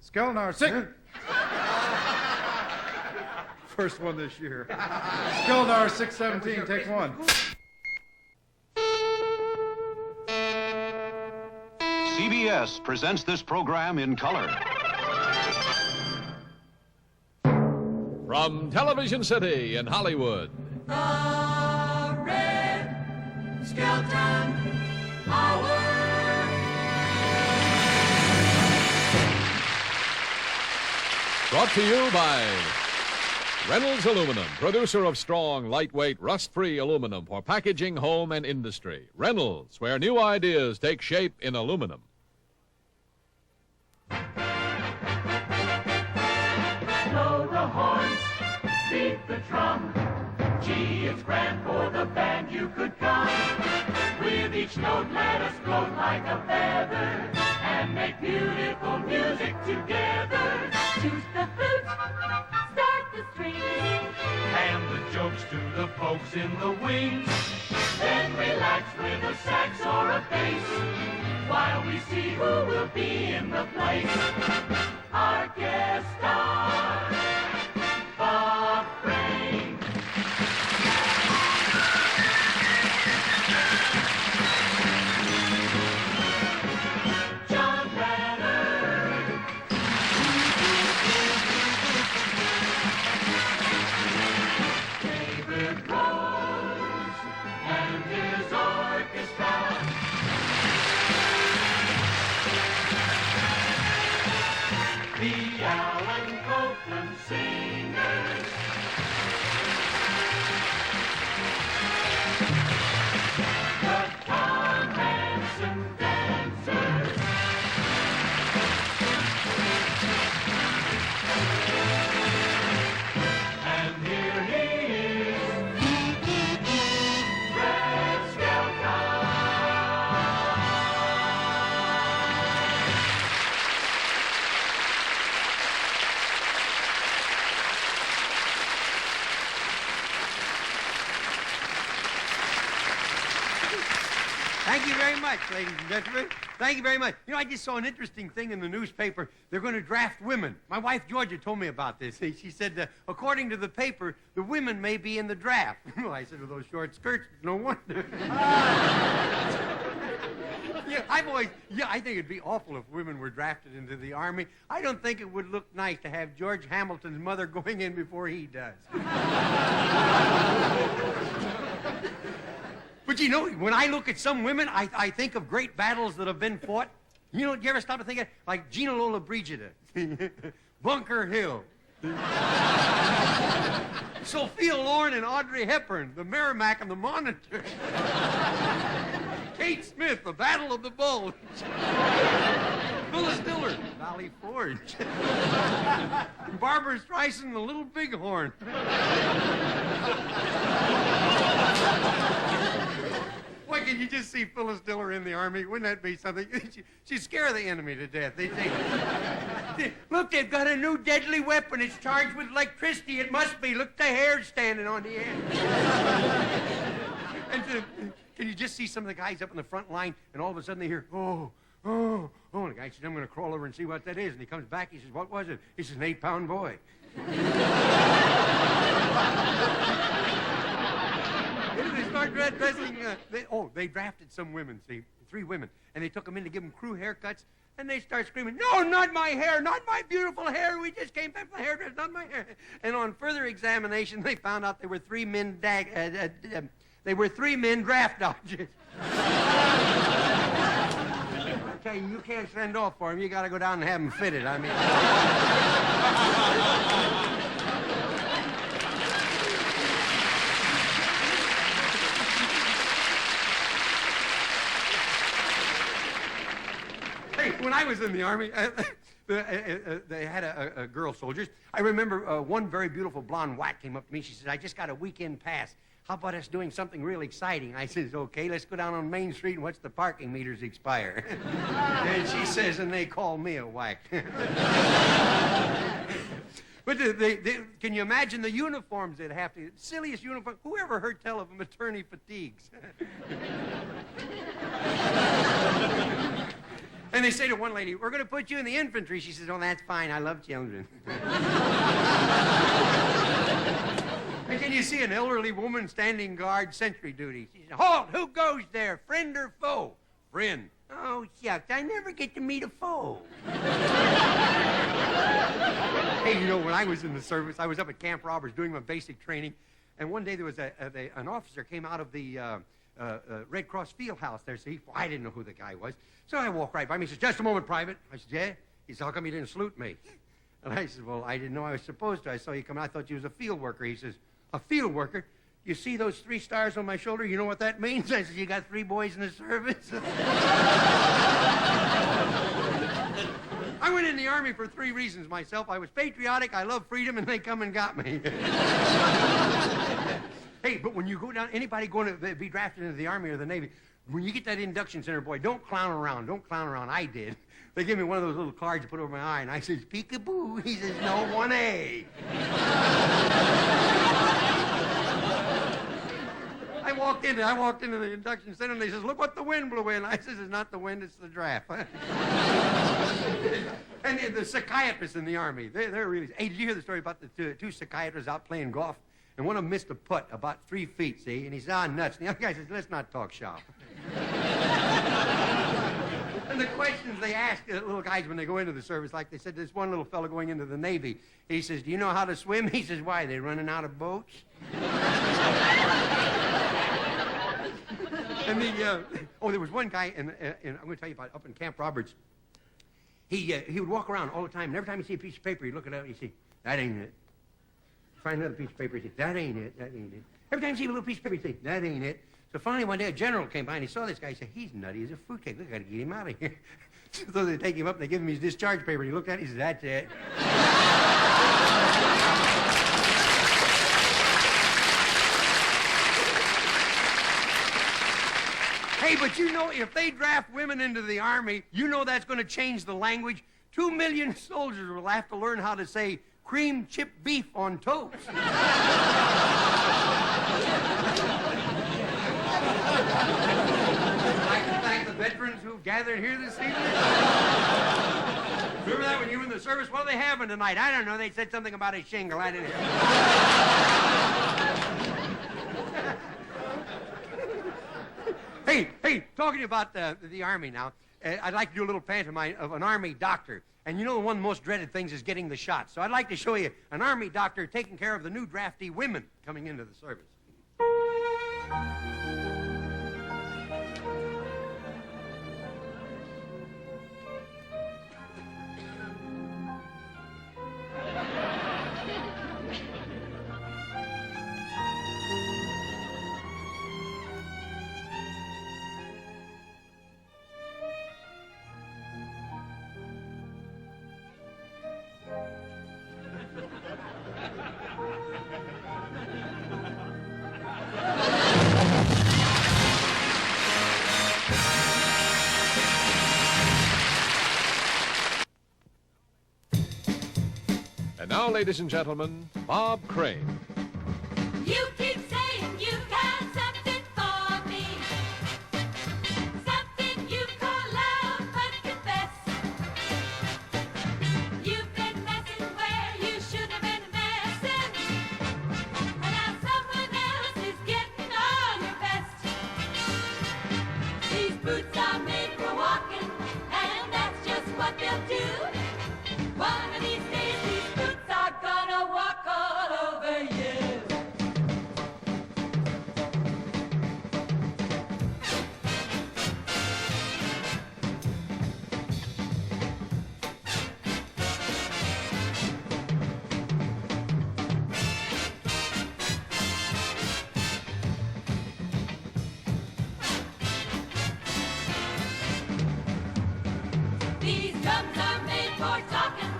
Skelton, six. First one this year. Skelton, 617, take one. CBS presents this program in color. From Television City in Hollywood. The Red Skelton Hour. Brought to you by Reynolds Aluminum, producer of strong, lightweight, rust-free aluminum for packaging, home, and industry. Reynolds, where new ideas take shape in aluminum. Blow the horns, beat the drum. Gee, it's grand for the band you could come. With each note, let us float like a feather and make beautiful music together. Choose the flute, start the strings, And the jokes to the folks in the wings. Then relax with a sax or a bass while we see who will be in the place. Our guest star, Bob Crane. John Renner. David Rose and his orchestra. The Alan Copeland Singers. The Tom Hanson Dancers. And here he is, Red Skelton. Thank you very much, ladies and gentlemen. Thank you very much. You know, I just saw an interesting thing in the newspaper. They're going to draft women. My wife, Georgia, told me about this. She said, according to the paper, the women may be in the draft. Well, I said, with those short skirts, no wonder. I think it'd be awful if women were drafted into the Army. I don't think it would look nice to have George Hamilton's mother going in before he does. But you know, when I look at some women, I think of great battles that have been fought. You know, you ever stop to think of, like Gina Lola Brigida, Bunker Hill, Sophia Loren and Audrey Hepburn, the Merrimack and the Monitor, Kate Smith, the Battle of the Bulge, Phyllis Diller, Valley Forge, Barbara Streisand, the Little Bighorn. Why can you just see Phyllis Diller in the Army? Wouldn't that be something? She'd scare the enemy to death. They'd say, look, they've got a new deadly weapon. It's charged with electricity. It must be. Look, the hair's standing on the end. And can you just see some of the guys up in the front line, and all of a sudden they hear, oh, and the guy says, I'm going to crawl over and see what that is. And he comes back, he says, what was it? He says, an 8-pound boy. They start dressing. They drafted some women, see, 3 women, and they took them in to give them crew haircuts, and they start screaming, no, not my hair, not my beautiful hair. We just came back from the hairdresser, not my hair. And on further examination, they found out they were 3 men draft dodgers. Okay, you can't send off for them. You got to go down and have them fitted. I mean. When I was in the Army, they had a girl soldiers. I remember one very beautiful blonde whack came up to me. She said, I just got a weekend pass. How about us doing something real exciting? I says, okay, let's go down on Main Street and watch the parking meters expire. And she says, and they call me a whack. But can you imagine the uniforms they'd have to, silliest uniform, who ever heard tell of maternity fatigues? And they say to one lady, we're going to put you in the infantry. She says, oh, that's fine. I love children. And can you see an elderly woman standing guard sentry duty? She says, halt, who goes there, friend or foe? Friend. Oh, shucks, I never get to meet a foe. Hey, you know, when I was in the service, I was up at Camp Roberts doing my basic training, and one day there was an officer came out of the Red Cross field house there. So I didn't know who the guy was. So I walked right by him. He says, just a moment, Private. I said, yeah? He said, how come you didn't salute me? And I said, well, I didn't know I was supposed to. I saw you come out. I thought you was a field worker. He says, a field worker? You see those 3 stars on my shoulder? You know what that means? I said, you got 3 boys in the service? I went in the Army for 3 reasons myself. I was patriotic, I love freedom, and they come and got me. Hey, but when you go down, anybody going to be drafted into the Army or the Navy, when you get that induction center, boy, don't clown around. Don't clown around. I did. They gave me one of those little cards to put over my eye, and I says, peekaboo. He says, no, 1A. I walked into the induction center, and they says, look what the wind blew in. I says, it's not the wind, it's the draft. And the psychiatrists in the Army, they're really... Hey, did you hear the story about the 2 psychiatrists out playing golf? And one of them missed a putt about 3 feet, see? And he says, ah, nuts. And the other guy says, let's not talk shop. And the questions they ask little guys when they go into the service, like they said, this one little fellow going into the Navy, he says, do you know how to swim? He says, why, they running out of boats? And there was one guy, and I'm going to tell you about up in Camp Roberts. He would walk around all the time, and every time he see a piece of paper, he'd look at it, and he'd say, that ain't it. Find another piece of paper, he'd say, that ain't it, that ain't it. Every time he see a little piece of paper, he'd say, that ain't it. So finally one day a general came by, and he saw this guy, he said, he's nutty as a fruitcake, we got to get him out of here. So they take him up, and they give him his discharge paper, and he looked at it, he said, that's it. Hey, but you know, if they draft women into the Army, you know that's going to change the language. 2 million soldiers will have to learn how to say cream chip beef on toast. I'd like to thank the veterans who gathered here this evening. Remember that when you were in the service? What are they having tonight? I don't know. They said something about a shingle. I didn't hear. Hey, talking about the Army now, I'd like to do a little pantomime of an Army doctor. And you know one of the most dreaded things is getting the shot. So I'd like to show you an Army doctor taking care of the new draftee women coming into the service. And now, ladies and gentlemen, Bob Crane. You keep saying you've got something for me. Something you call love, but confess. You've been messing where you shouldn't have been messing. And now someone else is getting all your best. These boots are made for walking, and that's just what they'll do. One of these days, these boots are gonna walk all over you. These drums are made for talking.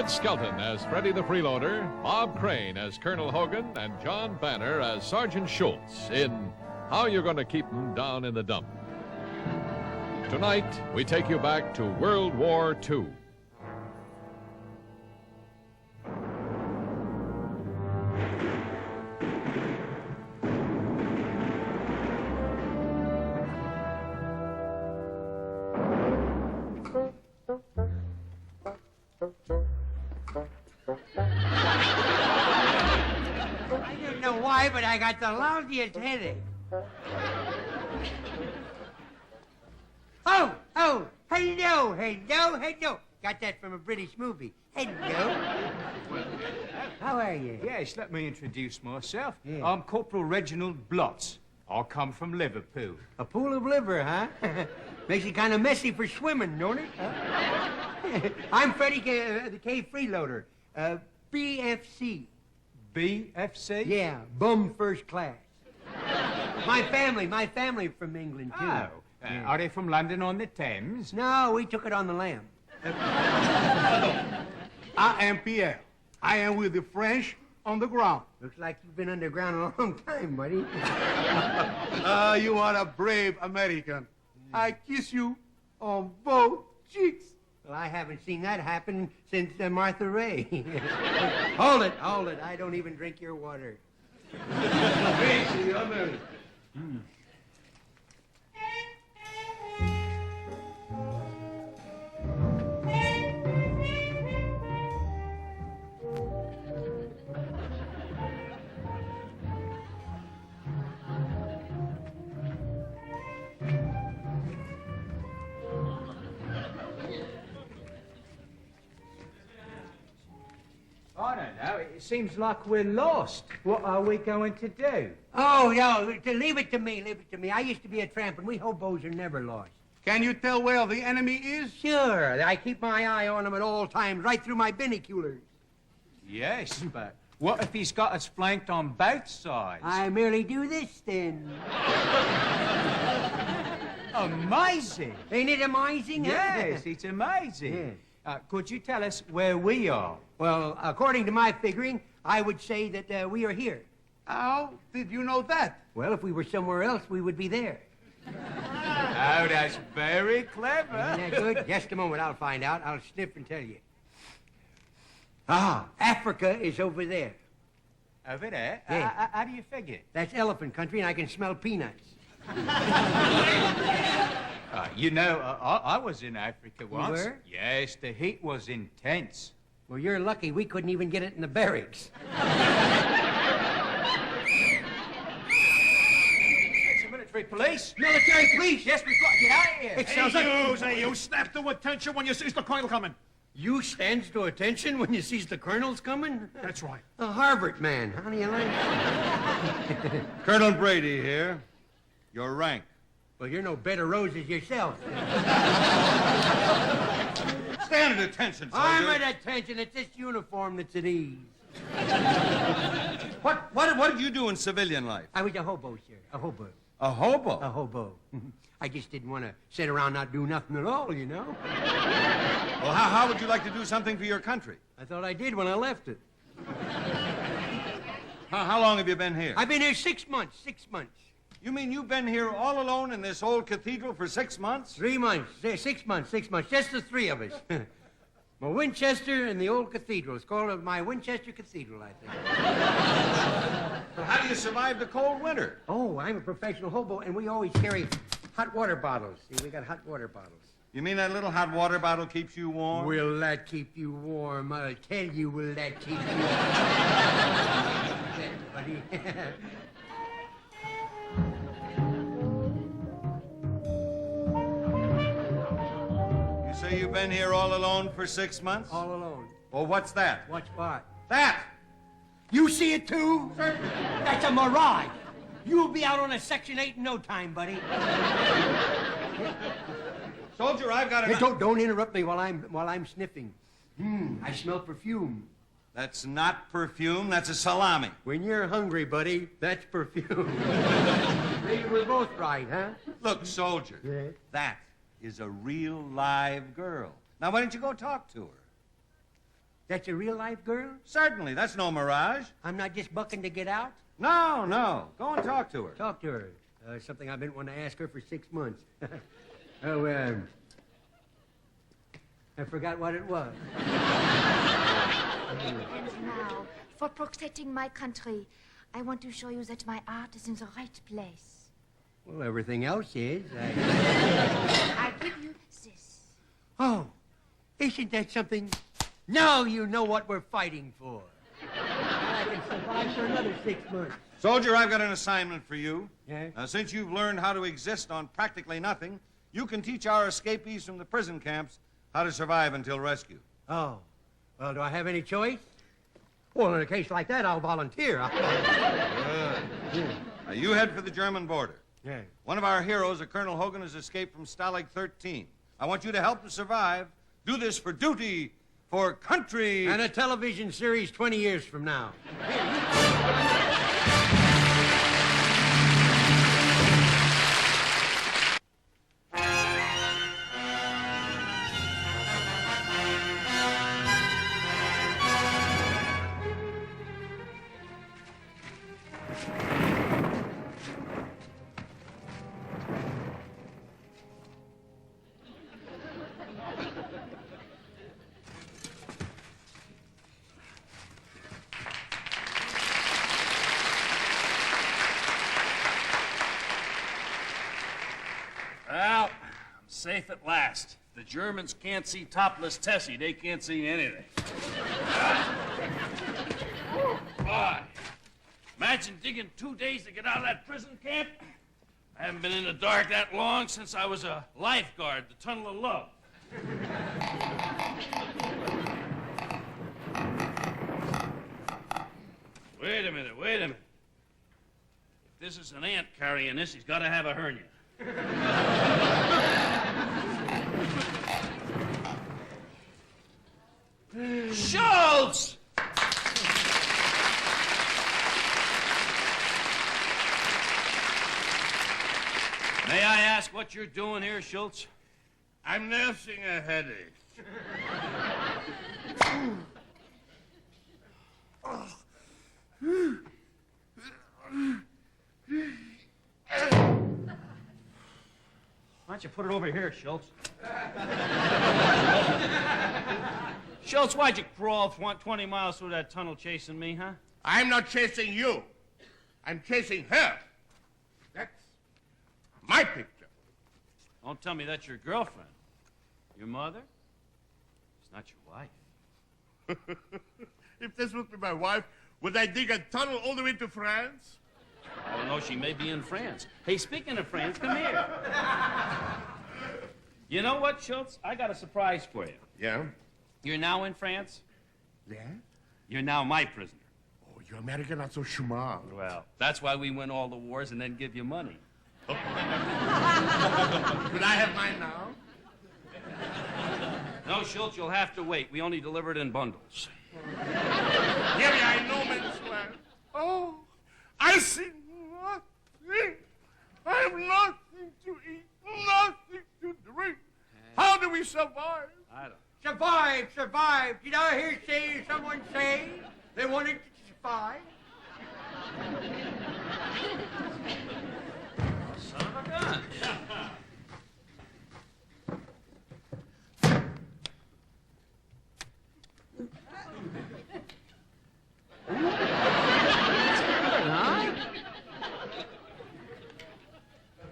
had Skelton as Freddie the Freeloader, Bob Crane as Colonel Hogan, and John Banner as Sergeant Schultz in How You're Gonna Keep 'Em Down in the Dump. Tonight, we take you back to World War II. I don't know why, but I got the lousiest headache. Oh, hello. Got that from a British movie. Hello. How are you? Yes, let me introduce myself. Yeah. I'm Corporal Reginald Blotz. I come from Liverpool. A pool of liver, huh? Makes it kind of messy for swimming, don't it? Huh? I'm Freddie the Freeloader. BFC. BFC? Yeah, bum first class. My family from England, too. Oh, are they from London on the Thames? No, we took it on the lam. I am Pierre. I am with the French on the ground. Looks like you've been underground a long time, buddy. You are a brave American. I kiss you on both cheeks. Well, I haven't seen that happen since Martha Ray. Hold it. I don't even drink your water. Crazy American. I don't know. It seems like we're lost. What are we going to do? Oh, no, leave it to me. I used to be a tramp, and we hobos are never lost. Can you tell where the enemy is? Sure, I keep my eye on him at all times, right through my binoculars. Yes, but what if he's got us flanked on both sides? I merely do this, then. Amazing. Ain't it amazing? huh? Yes, it's amazing. Could you tell us where we are? Well, according to my figuring, I would say that we are here. How did you know that? Well, if we were somewhere else, we would be there. Oh, that's very clever. Isn't that good? Just a moment, I'll find out. I'll sniff and tell you. Ah, Africa is over there. Over there? Yeah. How do you figure? That's elephant country, and I can smell peanuts. You know, I was in Africa once. were? Yes, the heat was intense. Well, you're lucky. We couldn't even get it in the barracks. It's the military police. Military police? Yes, we've got to get out of here. It sounds like... You snap to attention when you see the colonel coming. You stands to attention when you sees the colonel's coming? That's right. A Harvard man. How do you like that? Colonel Brady here. Your rank. Well, you're no bed of roses yourself. Stand at attention, soldier. I'm at attention. It's this uniform that's at ease. What did you do in civilian life? I was a hobo, sir. A hobo. A hobo? A hobo. I just didn't want to sit around not do nothing at all, you know? Well, how would you like to do something for your country? I thought I did when I left it. How long have you been here? I've been here 6 months. 6 months. You mean you've been here all alone in this old cathedral for 6 months? 3 months. 6 months. 6 months. Just the three of us. My Winchester and the old cathedral. It's called my Winchester Cathedral, I think. Well, how do you survive the cold winter? Oh, I'm a professional hobo, and we always carry hot water bottles. See, we got hot water bottles. You mean that little hot water bottle keeps you warm? Will that keep you warm? I'll tell you, will that keep you warm? Buddy. You say you've been here all alone for 6 months? All alone. Well, what's that? What's what? That! You see it too? Sir? That's a mirage. You'll be out on a Section 8 in no time, buddy. Soldier, I've got Hey, don't interrupt me while I'm sniffing. I smell perfume. That's not perfume, that's a salami. When you're hungry, buddy, that's perfume. Maybe we're both right, huh? Look, soldier, Yeah? that is a real live girl. Now, why don't you go talk to her? That's a real-life girl? Certainly, that's no mirage. I'm not just bucking to get out? No, no. Go and talk to her. Talk to her. Something I've been wanting to ask her for 6 months. I forgot what it was. And now, for protecting my country, I want to show you that my art is in the right place. Well, everything else is. I give you this. Oh, isn't that something? Now you know what we're fighting for. I can survive for another 6 months. Soldier, I've got an assignment for you. Yeah? Since you've learned how to exist on practically nothing, you can teach our escapees from the prison camps how to survive until rescue. Oh. Well, do I have any choice? Well, in a case like that, I'll volunteer. Good. Now, you head for the German border. Yeah. One of our heroes, a Colonel Hogan, has escaped from Stalag 13. I want you to help him survive. Do this for duty, for country. And a television series 20 years from now. Well, I'm safe at last. The Germans can't see topless Tessie. They can't see anything. Boy, imagine digging 2 days to get out of that prison camp. I haven't been in the dark that long since I was a lifeguard, the Tunnel of Love. Wait a minute. If this is an ant carrying this, he's got to have a hernia. Schultz! May I ask what you're doing here, Schultz? I'm nursing a headache. Why don't you put it over here, Schultz? Schultz, why'd you crawl 20 miles through that tunnel chasing me, huh? I'm not chasing you. I'm chasing her. That's my picture. Don't tell me that's your girlfriend. Your mother? It's not your wife. If this would be my wife, would I dig a tunnel all the way to France? Oh, no, she may be in France. Hey, speaking of France, come here. You know what, Schultz? I got a surprise for you. Yeah? You're now in France. Yeah? You're now my prisoner. Oh, you American are so smart. Well, that's why we win all the wars and then give you money. Could I have mine now? No, Schultz, you'll have to wait. We only deliver it in bundles. Here we are in no man's land. Oh, I see nothing. I have nothing to eat, nothing to drink. How do we survive? I don't. Survive. Did I hear someone say they wanted to survive? Son of a gun.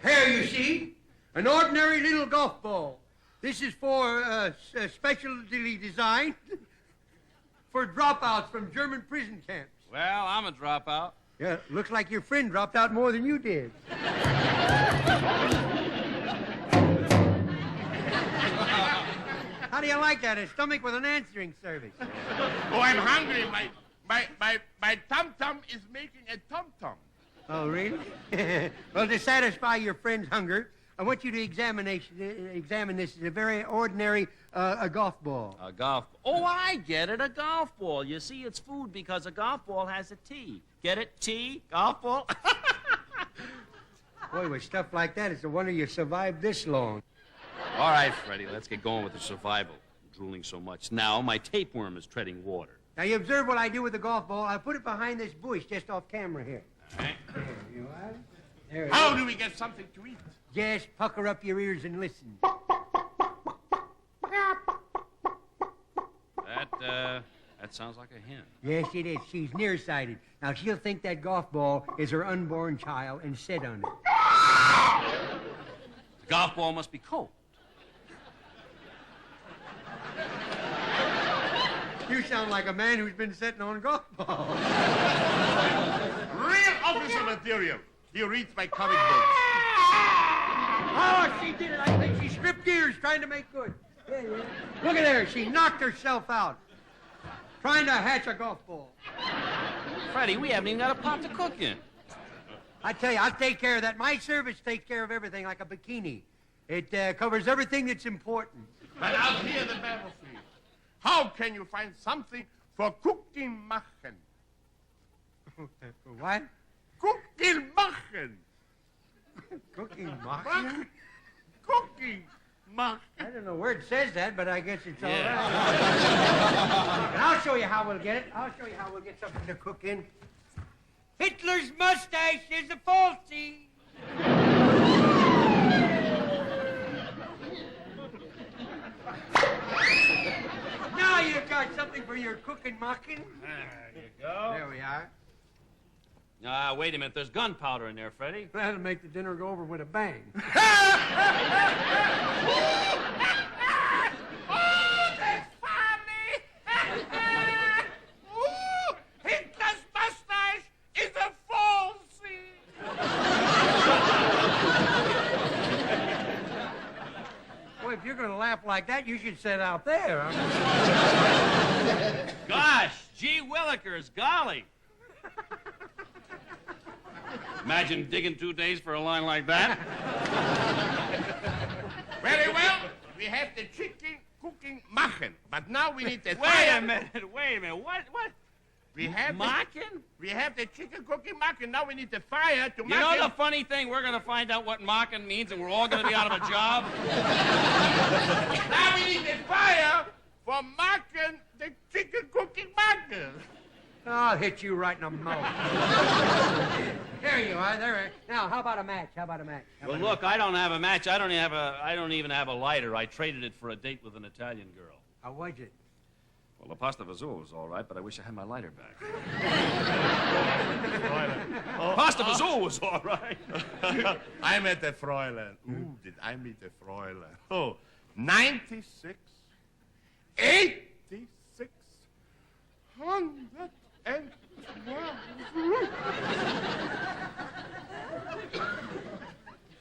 Here you see, an ordinary little golf ball. This is for specially designed for dropouts from German prison camps. Well, I'm a dropout. Yeah, looks like your friend dropped out more than you did. How do you like that? A stomach with an answering service. Oh, I'm hungry. My tum-tum is making a tum-tum. Oh, really? Well, to satisfy your friend's hunger, I want you to examine this as a very ordinary a golf ball. A golf ball. Oh, I get it, a golf ball. You see, it's food because a golf ball has a T. Get it? T? Golf ball? Boy, with stuff like that, it's a wonder you survived this long. All right, Freddie, let's get going with the survival. drooling so much. Now my tapeworm is treading water. Now, you observe what I do with the golf ball. I put it behind this bush just off camera here. All right. There you are. There it How is. do we get something to eat? Just pucker up your ears and listen. That sounds like a hen. Yes, it is. She's nearsighted. Now, she'll think that golf ball is her unborn child and sit on it. The golf ball must be cold. You sound like a man who's been sitting on golf balls. Real officer material. He reads my comic books. Oh, she did it. I think she stripped gears trying to make good. Yeah, yeah. Look at her. She knocked herself out trying to hatch a golf ball. Freddie, we haven't even got a pot to cook in. I tell you, I'll take care of that. My service takes care of everything like a bikini. It covers everything that's important. But out here in the battlefield, how can you find something for cooking machen? What? Cooking machen. Cooking muffin? Cooking machen. I don't know where it says that, but I guess it's all Yeah. right. And I'll show you how we'll get it. I'll show you how we'll get something to cook in. Hitler's mustache is a falsie. Now you've got something for your cooking mucking. There you go. There we are. Wait a minute. There's gunpowder in there, Freddie. That'll make the dinner go over with a bang. Oh, that's funny! Ooh, Hitler's mustache is a falsie! Boy, if you're going to laugh like that, you should sit out there. Gosh, gee willikers, golly. Imagine digging 2 days for a line like that. Very well, we have the chicken cooking machen, but now we need the Wait fire. a minute. What? We have Mocking? We have the chicken cooking machen. Now we need the fire to You make know it. the funny thing? We're going to find out what mocking means, and we're all going to be out of a job. Now we need the fire for machen the chicken cooking machen. I'll hit you right in the mouth. There you are. There. Now, how about a match? How about a match? Well, look, I don't have a match. I don't even have a lighter. I traded it for a date with an Italian girl. How was it? Well, the pasta fazool was all right, but I wish I had my lighter back. Pasta fazool was all right. I met the Fräulein. Ooh, did I meet the Fräulein? Oh, 96, 86, 112.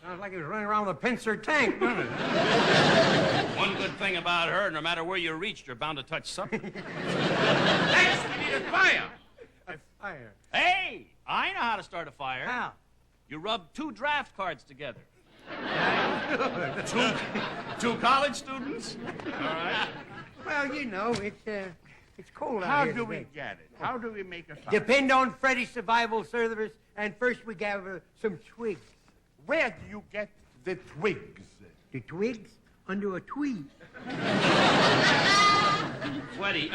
Sounds like he was running around with a pincer tank, doesn't it? One good thing about her, no matter where you reached, you're bound to touch something. Next, we need a fire. A fire. Hey, I know how to start a fire. How? You rub 2 draft cards together. two college students? All right. Well, you know, it's cold out How here do we today. get it? How do we make a fire? Depend on Freddie's survival service, and first we gather some twigs. Where do you get the twigs? The twigs? Under a tree. Freddie,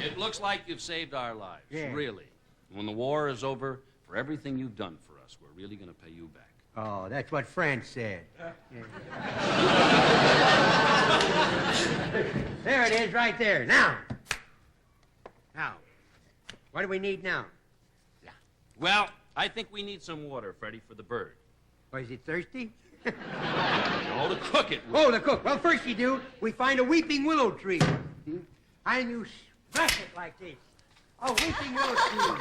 it looks like you've saved our lives, Yeah. really. When the war is over, for everything you've done for us, we're really going to pay you back. Oh, that's what France said. Yeah. There it is, right there. Now, what do we need now? Well, I think we need some water, Freddie, for the bird. Oh, is it thirsty? Oh, to cook it. Oh, the cook. Well, first you do, we find a weeping willow tree. And you smash it like this. A weeping willow tree.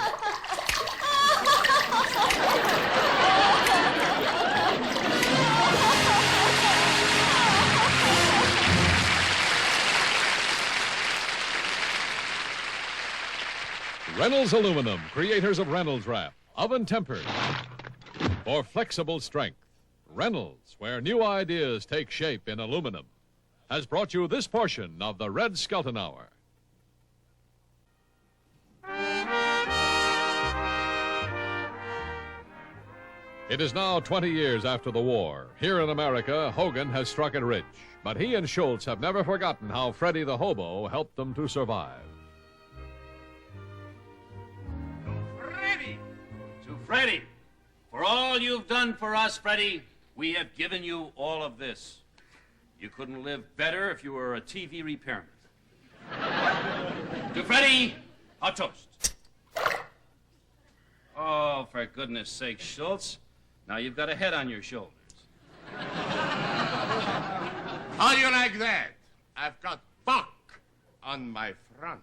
Reynolds Aluminum, creators of Reynolds Wrap, oven tempered for flexible strength. Reynolds, where new ideas take shape in aluminum, has brought you this portion of the Red Skelton Hour. It is now 20 years after the war. Here in America, Hogan has struck it rich. But he and Schultz have never forgotten how Freddie the hobo helped them to survive. Freddie! To Freddie! For all you've done for us, Freddie, we have given you all of this. You couldn't live better if you were a TV repairman. To Freddie, a toast. Oh, for goodness sake, Schultz. Now you've got a head on your shoulders. How do you like that? I've got buck on my front.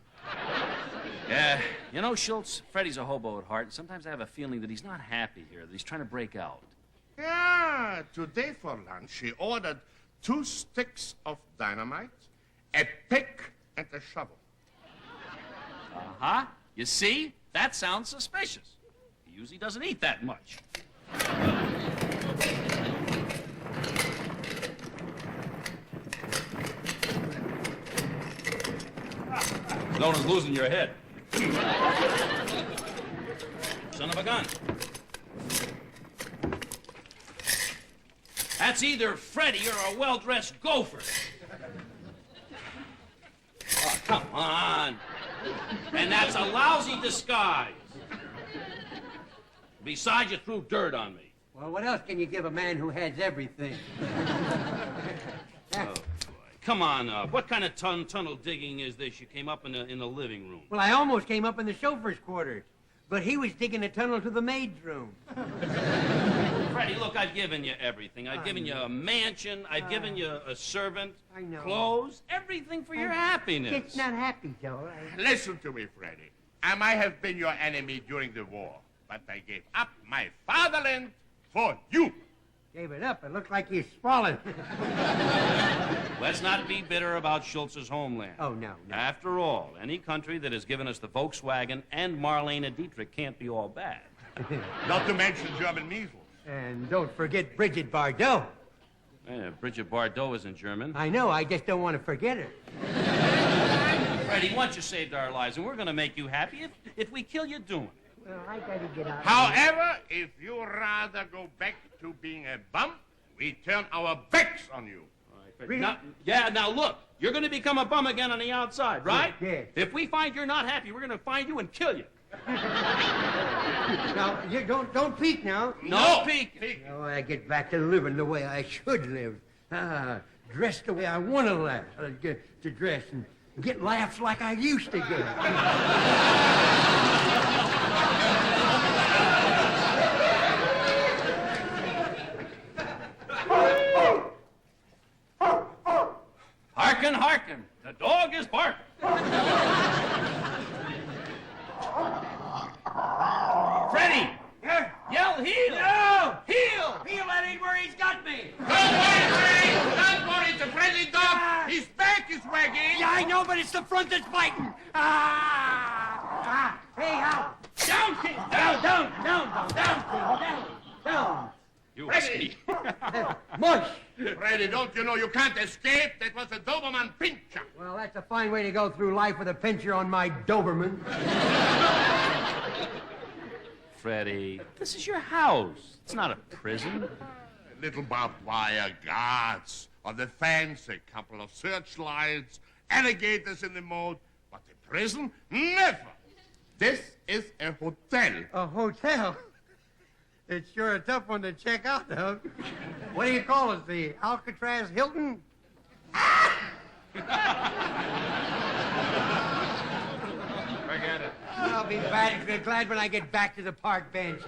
Yeah, you know, Schultz, Freddie's a hobo at heart, and sometimes I have a feeling that he's not happy here, that he's trying to break out. Yeah, today for lunch he ordered 2 sticks of dynamite, a pick, and a shovel. Uh-huh. You see? That sounds suspicious. He usually doesn't eat that much. Known as losing your head. Son of a gun. That's either Freddie or a well-dressed gopher. Oh, come on. And that's a lousy disguise. Besides, you threw dirt on me. Well, what else can you give a man who has everything? Oh, boy. Come on, what kind of tunnel digging is this you came up in the living room? Well, I almost came up in the chauffeur's quarters, but he was digging a tunnel to the maid's room. Freddie, look, I've given you everything. I've given you a mansion. I've given you a servant. I know. Clothes. Everything for your happiness. It's not happy, Joe. Listen to me, Freddie. I might have been your enemy during the war, but I gave up my fatherland for you. Gave it up. It looked like he's swallowed. Let's not be bitter about Schultz's homeland. Oh, no. After all, any country that has given us the Volkswagen and Marlene Dietrich can't be all bad. Not to mention German measles. And don't forget Bridget Bardot. Bridget Bardot isn't German. I know. I just don't want to forget her. Freddie, once you saved our lives, and we're going to make you happy if we kill you doing it. Well, I got to get out. However, if you rather go back to being a bum, we turn our backs on you. Really? Now look, you're going to become a bum again on the outside, right? Yeah. If we find you're not happy, we're going to find you and kill you. Now, you don't peek now. No peek. Oh, I get back to living the way I should live. Dress the way I want to laugh, to dress and get laughs like I used to get. Hearken, hearken. The dog is barking. Freddie! Yell heel! No! Heel! Heel, that ain't where he's got me. Don't worry, Freddie. Don't worry. It's a friendly dog. His back is wagging. Yeah, I know, but it's the front that's biting. Hey, out. Down, kid! Down. You escape. Mush. Freddie, don't you know you can't escape? That was a Doberman pincher. Well, that's a fine way to go through life with a pincher on my Doberman. Freddie, this is your house. It's not a prison. Little barbed wire guards on the fence, a couple of searchlights, alligators in the moat. But a prison? Never. This is a hotel. A hotel? It's sure a tough one to check out, though. What do you call it, the Alcatraz Hilton? Forget it. I'll be glad when I get back to the park bench.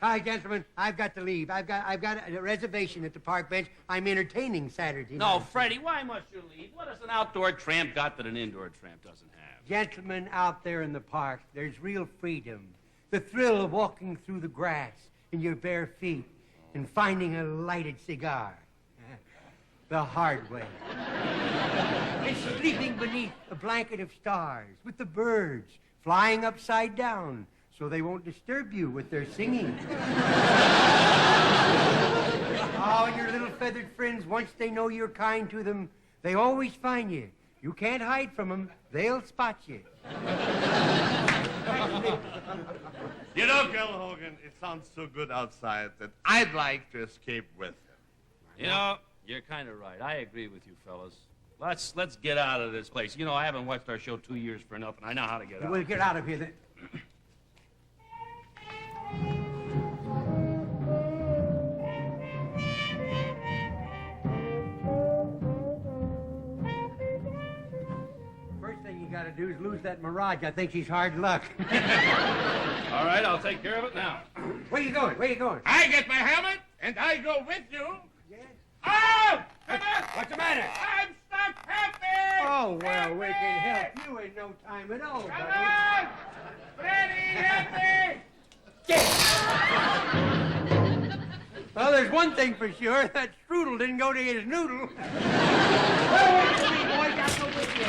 Hi, gentlemen. I've got to leave. I've got a reservation at the park bench. I'm entertaining Saturday No, night. Freddie, why must you leave? What has an outdoor tramp got that an indoor tramp doesn't have? Gentlemen, out there in the park, there's real freedom. The thrill of walking through the grass in your bare feet and finding a lighted cigar. The hard way. And sleeping beneath a blanket of stars with the birds flying upside down so they won't disturb you with their singing. Oh, and your little feathered friends, once they know you're kind to them, they always find you. You can't hide from them. They'll spot you. You know, Colonel Hogan, it sounds so good outside that I'd like to escape with him. You know, you're kind of right. I agree with you, fellas. Let's get out of this place. You know, I haven't watched our show 2 years for nothing. I know how to get out. We'll get out of here then. First thing you gotta do is lose that Mirage. I think she's hard luck. All right, I'll take care of it now. Where you going? Where you going? I get my helmet, and I go with you. Yeah. Oh! What's the matter? I'm stuck. Help me! Oh, well, we can help you in no time at all, Come buddy. on! Freddie, help me! Well, there's one thing for sure. That strudel didn't go to his noodle. Oh, boy, got to go with you.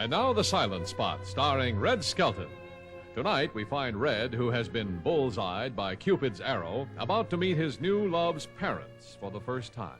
And now the silent spot, starring Red Skelton. Tonight we find Red, who has been bullseyed by Cupid's arrow, about to meet his new love's parents for the first time.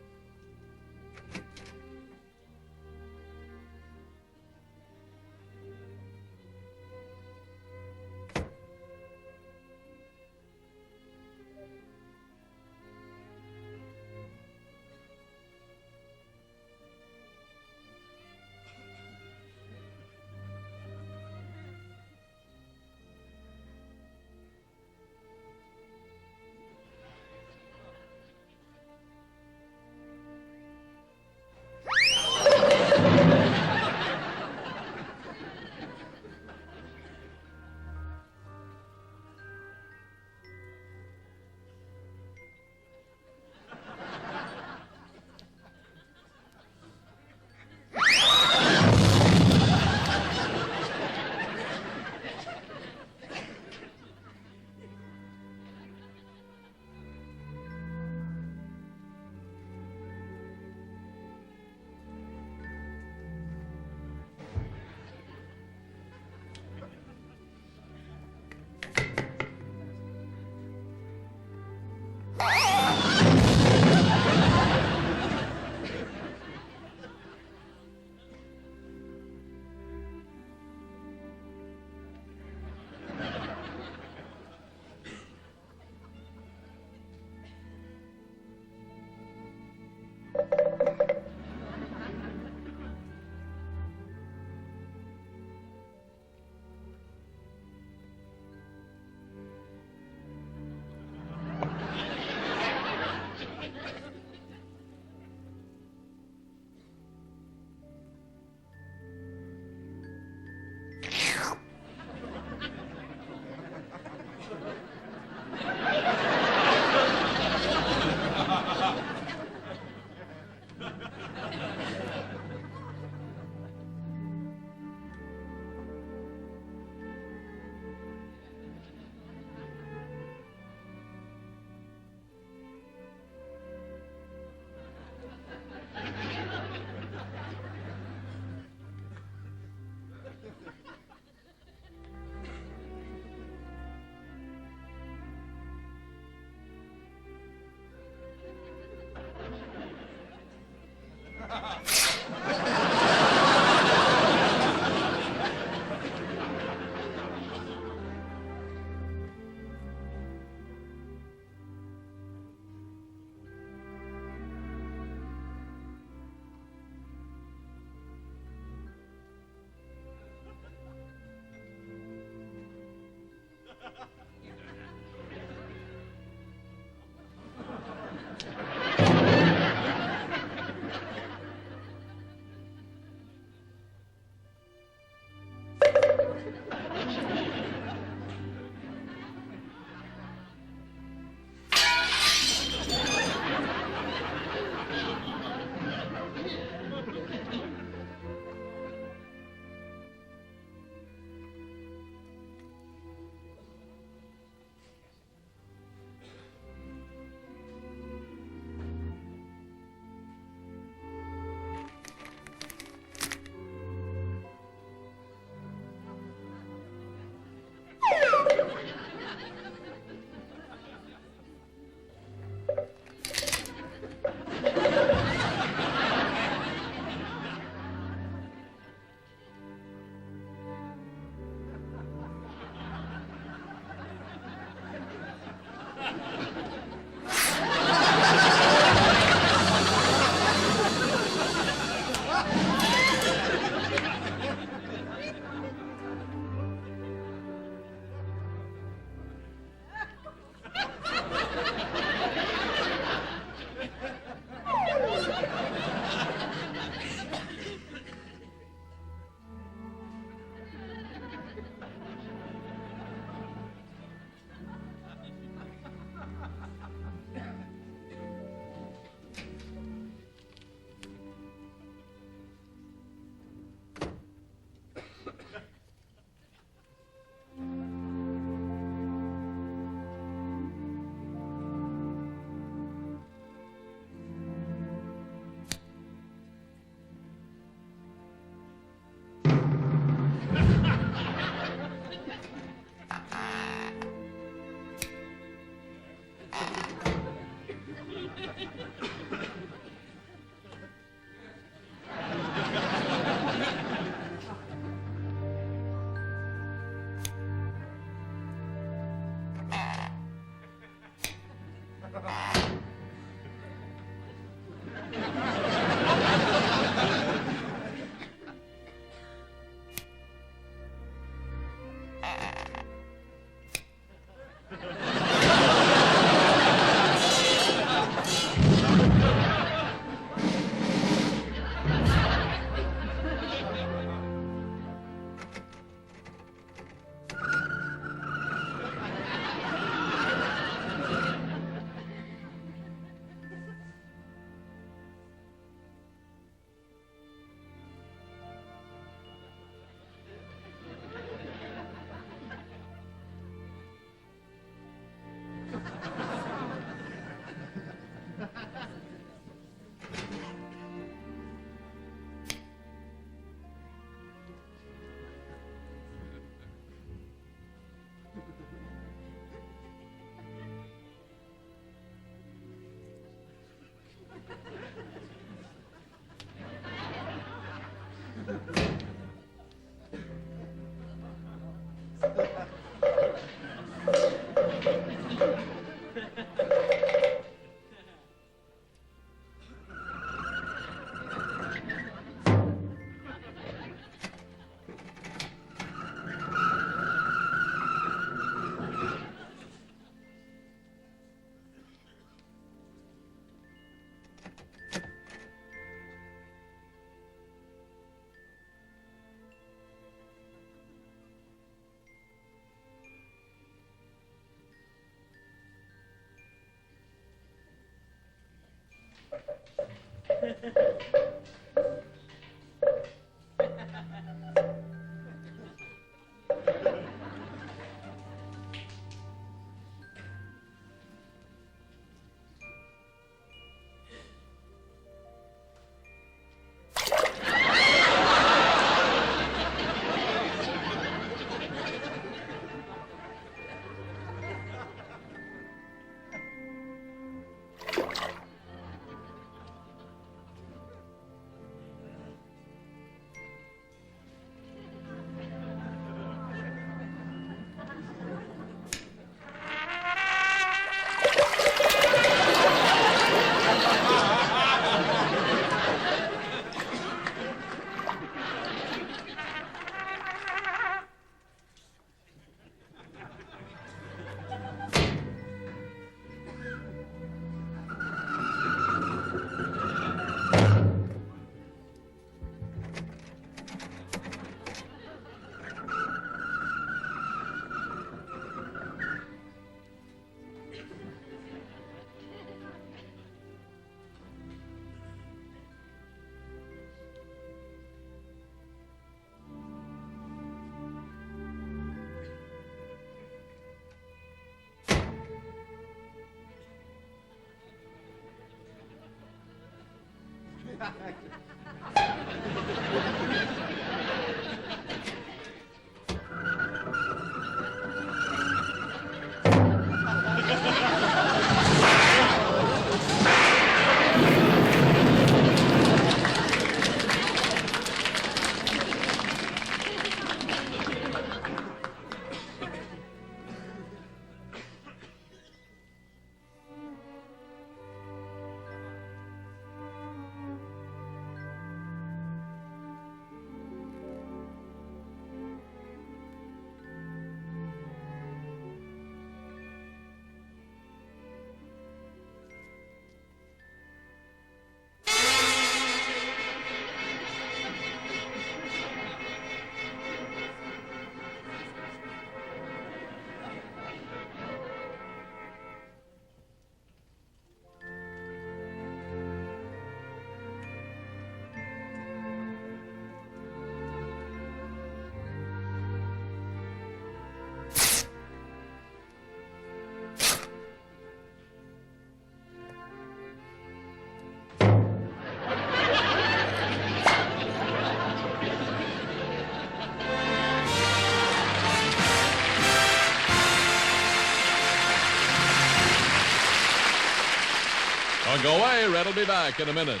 Don't go away. Red will be back in a minute.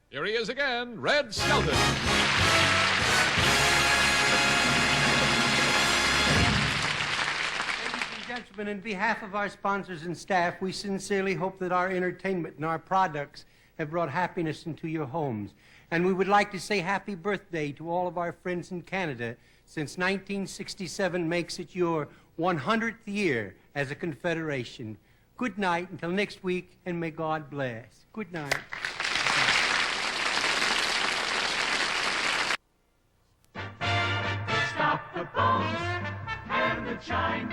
Here he is again, Red Skelton. Gentlemen, in behalf of our sponsors and staff, we sincerely hope that our entertainment and our products have brought happiness into your homes. And we would like to say happy birthday to all of our friends in Canada, since 1967 makes it your 100th year as a confederation. Good night until next week, and may God bless. Good night. Stop the bones and the chime.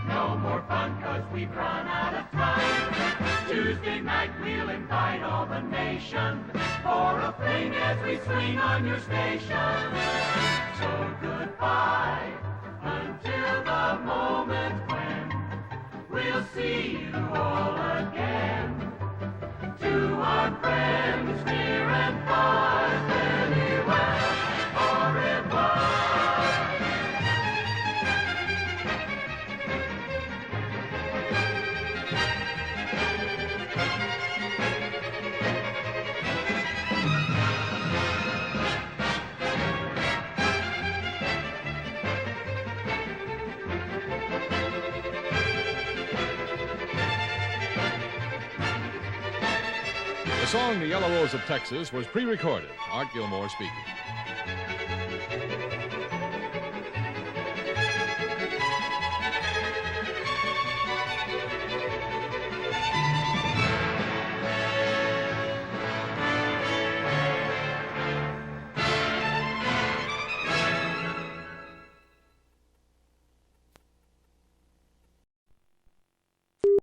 No more fun, 'cause we've run out of time. Tuesday night we'll invite all the nation for a fling as we swing on your station. So goodbye until the moment when we'll see you all again. To our friends near and far, farewell, au revoir. The song The Yellow Rose of Texas was pre-recorded. Art Gilmore speaking.